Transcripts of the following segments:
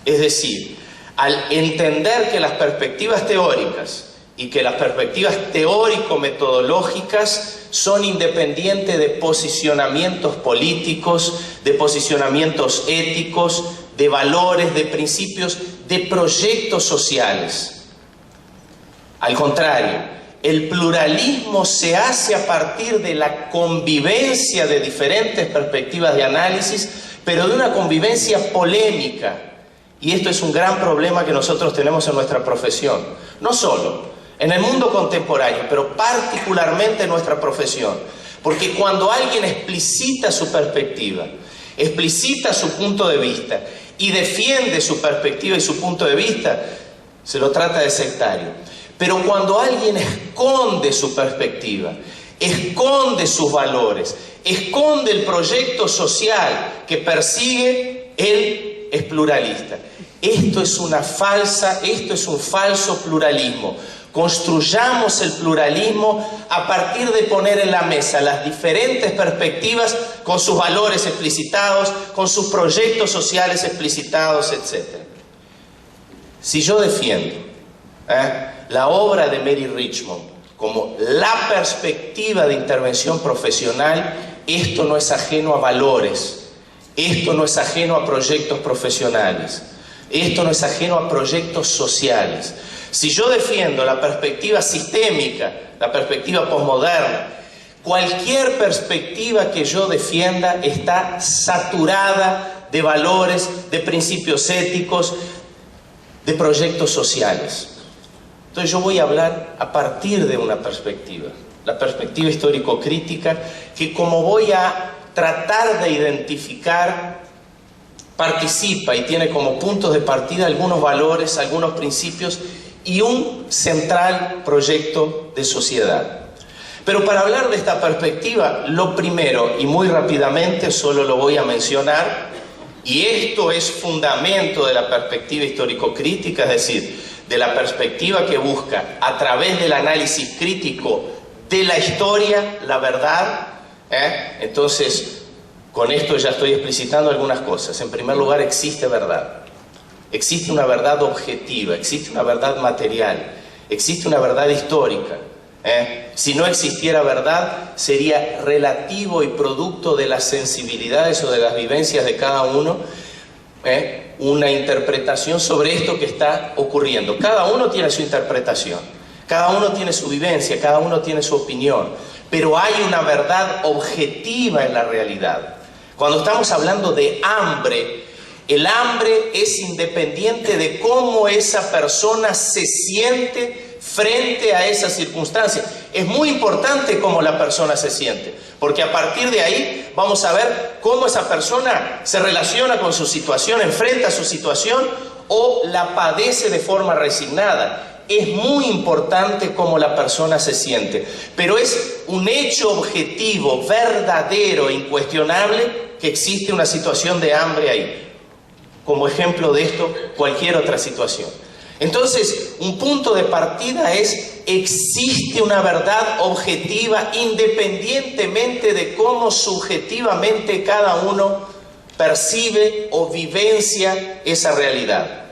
Es decir, al entender que las perspectivas teóricas y que las perspectivas teórico-metodológicas son independientes de posicionamientos políticos, de posicionamientos éticos, de valores, de principios, de proyectos sociales. Al contrario, el pluralismo se hace a partir de la convivencia de diferentes perspectivas de análisis, pero de una convivencia polémica. Y esto es un gran problema que nosotros tenemos en nuestra profesión. No solo en el mundo contemporáneo, pero particularmente en nuestra profesión. Porque cuando alguien explicita su perspectiva, explicita su punto de vista y defiende su perspectiva y su punto de vista, se lo trata de sectario. Pero cuando alguien esconde su perspectiva, esconde sus valores, esconde el proyecto social que persigue, él es pluralista. Esto es un falso pluralismo. Construyamos el pluralismo a partir de poner en la mesa las diferentes perspectivas con sus valores explicitados, con sus proyectos sociales explicitados, etc. Si yo defiendo la obra de Mary Richmond como la perspectiva de intervención profesional, esto no es ajeno a valores, esto no es ajeno a proyectos profesionales, esto no es ajeno a proyectos sociales. Si yo defiendo la perspectiva sistémica, la perspectiva posmoderna, cualquier perspectiva que yo defienda está saturada de valores, de principios éticos, de proyectos sociales. Entonces yo voy a hablar a partir de una perspectiva, la perspectiva histórico-crítica, que como voy a tratar de identificar, participa y tiene como puntos de partida algunos valores, algunos principios y un central proyecto de sociedad. Pero para hablar de esta perspectiva, lo primero, y muy rápidamente solo lo voy a mencionar, y esto es fundamento de la perspectiva histórico-crítica, es decir, de la perspectiva que busca, a través del análisis crítico de la historia, la verdad. Entonces, con esto ya estoy explicitando algunas cosas. En primer lugar, existe verdad. Existe una verdad objetiva, existe una verdad material, existe una verdad histórica. Si no existiera verdad, sería relativo y producto de las sensibilidades o de las vivencias de cada uno, una interpretación sobre esto que está ocurriendo. Cada uno tiene su interpretación, cada uno tiene su vivencia, cada uno tiene su opinión, pero hay una verdad objetiva en la realidad. Cuando estamos hablando de hambre, el hambre es independiente de cómo esa persona se siente frente a esa circunstancia. Es muy importante cómo la persona se siente, porque a partir de ahí vamos a ver cómo esa persona se relaciona con su situación, enfrenta su situación o la padece de forma resignada. Es muy importante cómo la persona se siente, pero es un hecho objetivo, verdadero, incuestionable, que existe una situación de hambre ahí. Como ejemplo de esto, cualquier otra situación. Entonces, un punto de partida es: existe una verdad objetiva independientemente de cómo subjetivamente cada uno percibe o vivencia esa realidad.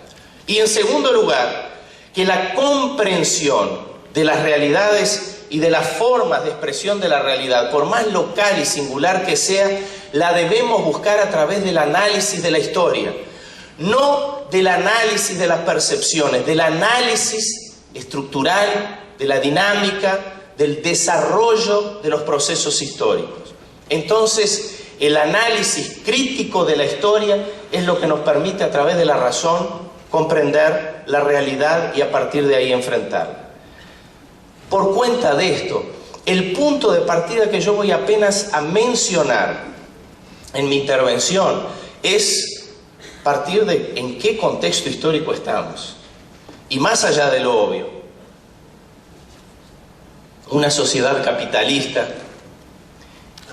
Y en segundo lugar, que la comprensión de las realidades y de las formas de expresión de la realidad, por más local y singular que sea, la debemos buscar a través del análisis de la historia. No del análisis de las percepciones, del análisis estructural, de la dinámica, del desarrollo de los procesos históricos. Entonces, el análisis crítico de la historia es lo que nos permite, a través de la razón, comprender la realidad y a partir de ahí enfrentarla. Por cuenta de esto, el punto de partida que yo voy apenas a mencionar en mi intervención es partir de en qué contexto histórico estamos. Y más allá de lo obvio, una sociedad capitalista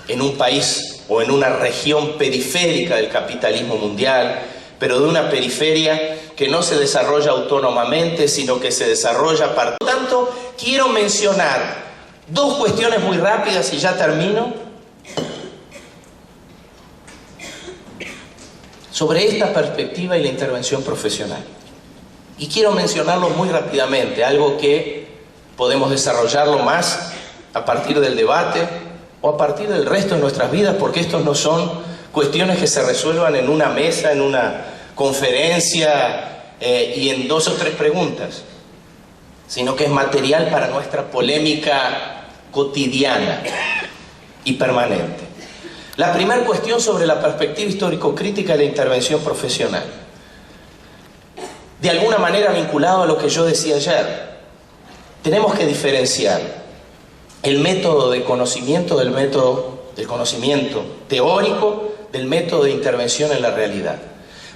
en un país o en una región periférica del capitalismo mundial, pero de una periferia que no se desarrolla autónomamente, sino que se desarrolla a partir. Por lo tanto, quiero mencionar dos cuestiones muy rápidas y ya termino. sobre esta perspectiva y la intervención profesional. Y quiero mencionarlo muy rápidamente, algo que podemos desarrollarlo más a partir del debate o a partir del resto de nuestras vidas, porque estos no son cuestiones que se resuelvan en una mesa, en una conferencia y en 2 o 3 preguntas, sino que es material para nuestra polémica cotidiana y permanente. La primera cuestión sobre la perspectiva histórico-crítica de la intervención profesional, de alguna manera vinculado a lo que yo decía ayer. Tenemos que diferenciar el método de conocimiento del método del conocimiento teórico del método de intervención en la realidad.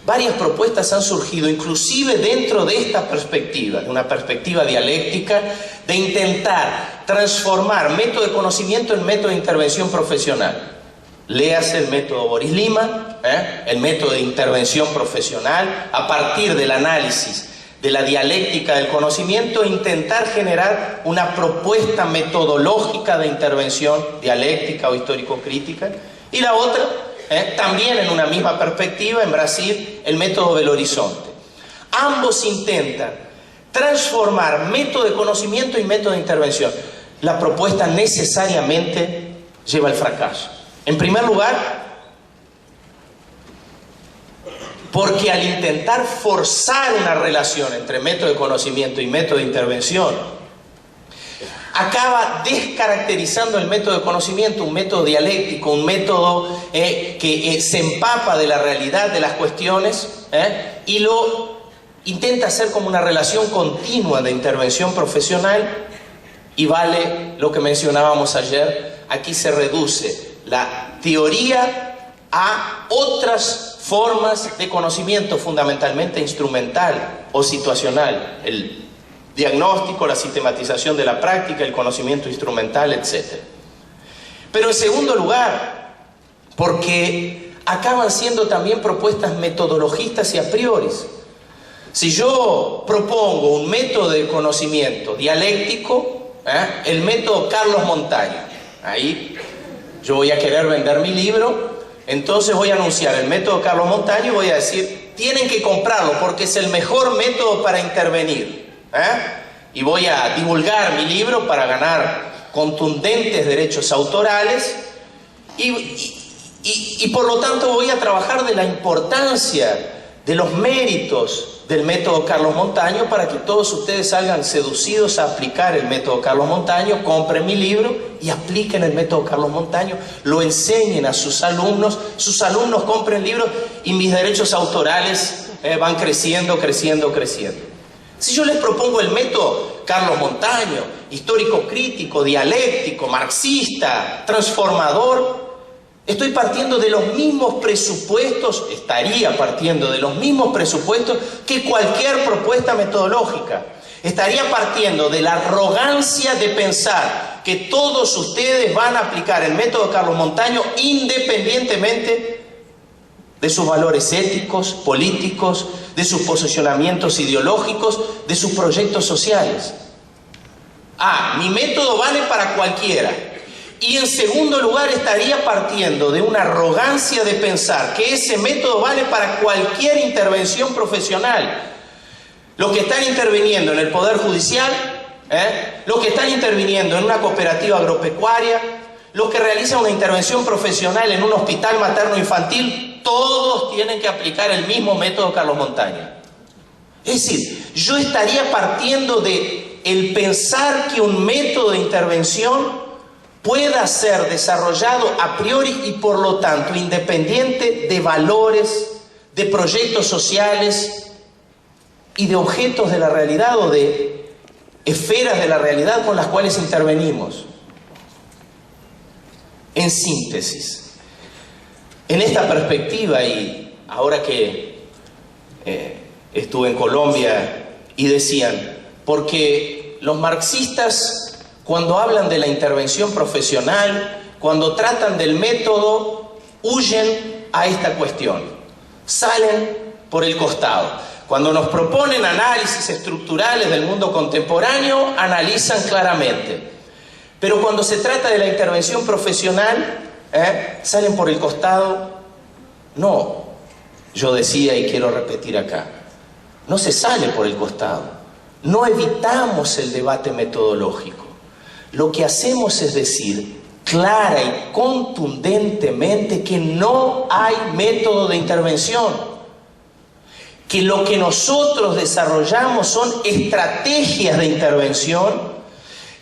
Varias propuestas han surgido, inclusive dentro de esta perspectiva, de una perspectiva dialéctica, de intentar transformar método de conocimiento en método de intervención profesional. Léase el método Boris Lima, el método de intervención profesional, a partir del análisis de la dialéctica del conocimiento, intentar generar una propuesta metodológica de intervención dialéctica o histórico-crítica. Y la otra, también en una misma perspectiva, en Brasil, el método Belo Horizonte. Ambos intentan transformar método de conocimiento y método de intervención. La propuesta necesariamente lleva al fracaso. En primer lugar, porque al intentar forzar una relación entre método de conocimiento y método de intervención, acaba descaracterizando el método de conocimiento, un método dialéctico, un método que se empapa de la realidad de las cuestiones y lo intenta hacer como una relación continua de intervención profesional. Y vale lo que mencionábamos ayer, aquí se reduce la teoría a otras formas de conocimiento, fundamentalmente instrumental o situacional, el diagnóstico, la sistematización de la práctica, el conocimiento instrumental, etc. Pero en segundo lugar, porque acaban siendo también propuestas metodologistas y a priori. Si yo propongo un método de conocimiento dialéctico, el método Carlos Montaño, ahí yo voy a querer vender mi libro, entonces voy a anunciar el método Carlos Montaño y voy a decir, tienen que comprarlo porque es el mejor método para intervenir. Y voy a divulgar mi libro para ganar contundentes derechos autorales y por lo tanto voy a trabajar de la importancia, de los méritos del método Carlos Montaño para que todos ustedes salgan seducidos a aplicar el método Carlos Montaño, compren mi libro y apliquen el método Carlos Montaño, lo enseñen a sus alumnos compren libros y mis derechos autorales van creciendo. Si yo les propongo el método Carlos Montaño, histórico-crítico, dialéctico, marxista, transformador, estoy partiendo de los mismos presupuestos, estaría partiendo de los mismos presupuestos que cualquier propuesta metodológica. Estaría partiendo de la arrogancia de pensar que todos ustedes van a aplicar el método Carlos Montaño independientemente de sus valores éticos, políticos, de sus posicionamientos ideológicos, de sus proyectos sociales. Mi método vale para cualquiera. Y en segundo lugar estaría partiendo de una arrogancia de pensar que ese método vale para cualquier intervención profesional. Los que están interviniendo en el Poder Judicial, los que están interviniendo en una cooperativa agropecuaria, los que realizan una intervención profesional en un hospital materno-infantil, todos tienen que aplicar el mismo método Carlos Montaño. Es decir, yo estaría partiendo de el pensar que un método de intervención pueda ser desarrollado a priori y por lo tanto independiente de valores, de proyectos sociales y de objetos de la realidad o de esferas de la realidad con las cuales intervenimos. En síntesis, en esta perspectiva, y ahora que estuve en Colombia y decían, porque los marxistas cuando hablan de la intervención profesional, cuando tratan del método, huyen a esta cuestión, salen por el costado. Cuando nos proponen análisis estructurales del mundo contemporáneo, analizan claramente. Pero cuando se trata de la intervención profesional, salen por el costado. No, yo decía y quiero repetir acá, no se sale por el costado, no evitamos el debate metodológico. Lo que hacemos es decir clara y contundentemente que no hay método de intervención, que lo que nosotros desarrollamos son estrategias de intervención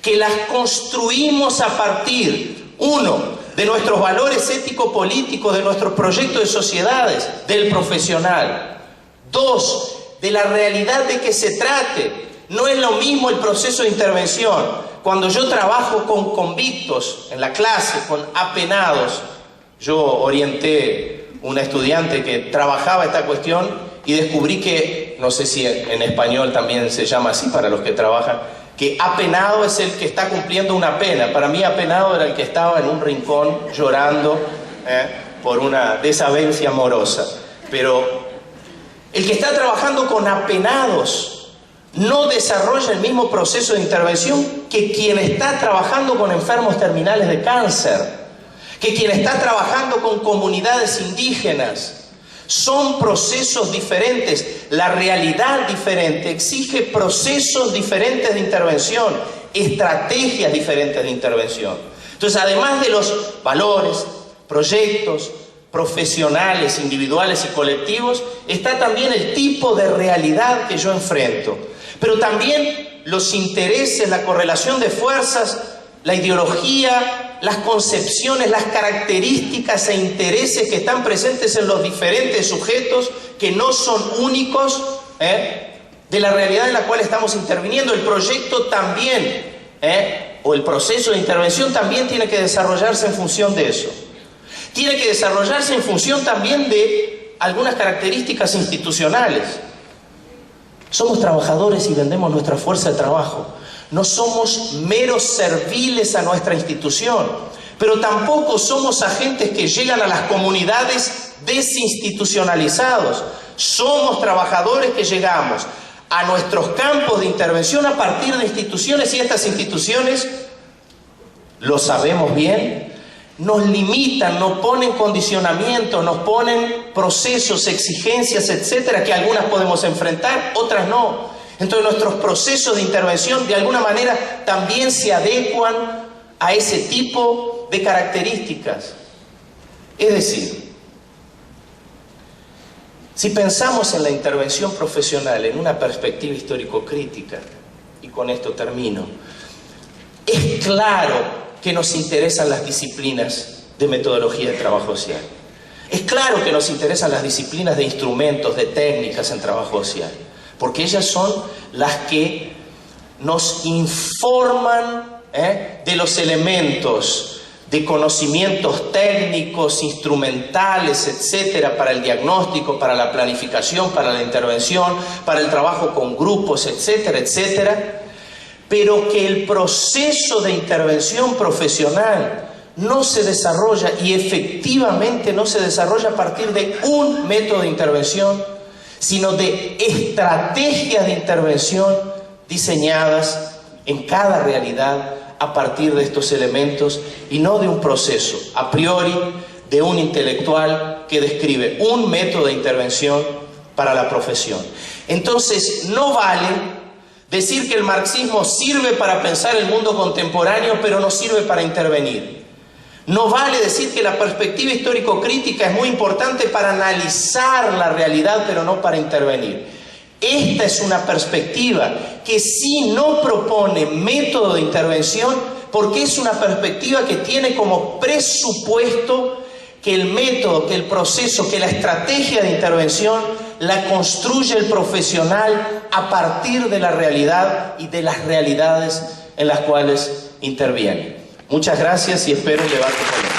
que las construimos a partir, uno, de nuestros valores ético-políticos, de nuestros proyectos de sociedades, del profesional. Dos, de la realidad de que se trate. No es lo mismo el proceso de intervención. Cuando yo trabajo con convictos en la clase, con apenados, yo orienté una estudiante que trabajaba esta cuestión y descubrí que, no sé si en español también se llama así para los que trabajan, que apenado es el que está cumpliendo una pena. Para mí apenado era el que estaba en un rincón llorando por una desavenencia amorosa. Pero el que está trabajando con apenados no desarrolla el mismo proceso de intervención que quien está trabajando con enfermos terminales de cáncer, que quien está trabajando con comunidades indígenas. Son procesos diferentes, la realidad diferente exige procesos diferentes de intervención, estrategias diferentes de intervención. Entonces, además de los valores, proyectos, profesionales, individuales y colectivos, está también el tipo de realidad que yo enfrento. Pero también los intereses, la correlación de fuerzas, la ideología, las concepciones, las características e intereses que están presentes en los diferentes sujetos que no son únicos de la realidad en la cual estamos interviniendo. El proyecto también, o el proceso de intervención también tiene que desarrollarse en función de eso. Tiene que desarrollarse en función también de algunas características institucionales. Somos trabajadores y vendemos nuestra fuerza de trabajo. No somos meros serviles a nuestra institución, pero tampoco somos agentes que llegan a las comunidades desinstitucionalizados. Somos trabajadores que llegamos a nuestros campos de intervención a partir de instituciones, y estas instituciones, lo sabemos bien, nos limitan, nos ponen condicionamientos, nos ponen procesos, exigencias, etcétera, que algunas podemos enfrentar, otras no. Entonces nuestros procesos de intervención de alguna manera también se adecuan a ese tipo de características. Es decir, si pensamos en la intervención profesional en una perspectiva histórico-crítica, y con esto termino, es claro que nos interesan las disciplinas de metodología de trabajo social. Es claro que nos interesan las disciplinas de instrumentos, de técnicas en trabajo social, porque ellas son las que nos informan de los elementos de conocimientos técnicos, instrumentales, etcétera, para el diagnóstico, para la planificación, para la intervención, para el trabajo con grupos, etcétera, etcétera, pero que el proceso de intervención profesional no se desarrolla, y efectivamente no se desarrolla a partir de un método de intervención, sino de estrategias de intervención diseñadas en cada realidad a partir de estos elementos, y no de un proceso a priori de un intelectual que describe un método de intervención para la profesión. Entonces, no vale decir que el marxismo sirve para pensar el mundo contemporáneo, pero no sirve para intervenir. No vale decir que la perspectiva histórico-crítica es muy importante para analizar la realidad, pero no para intervenir. Esta es una perspectiva que sí no propone método de intervención, porque es una perspectiva que tiene como presupuesto que el método, que el proceso, que la estrategia de intervención la construye el profesional a partir de la realidad y de las realidades en las cuales interviene. Muchas gracias y espero un debate con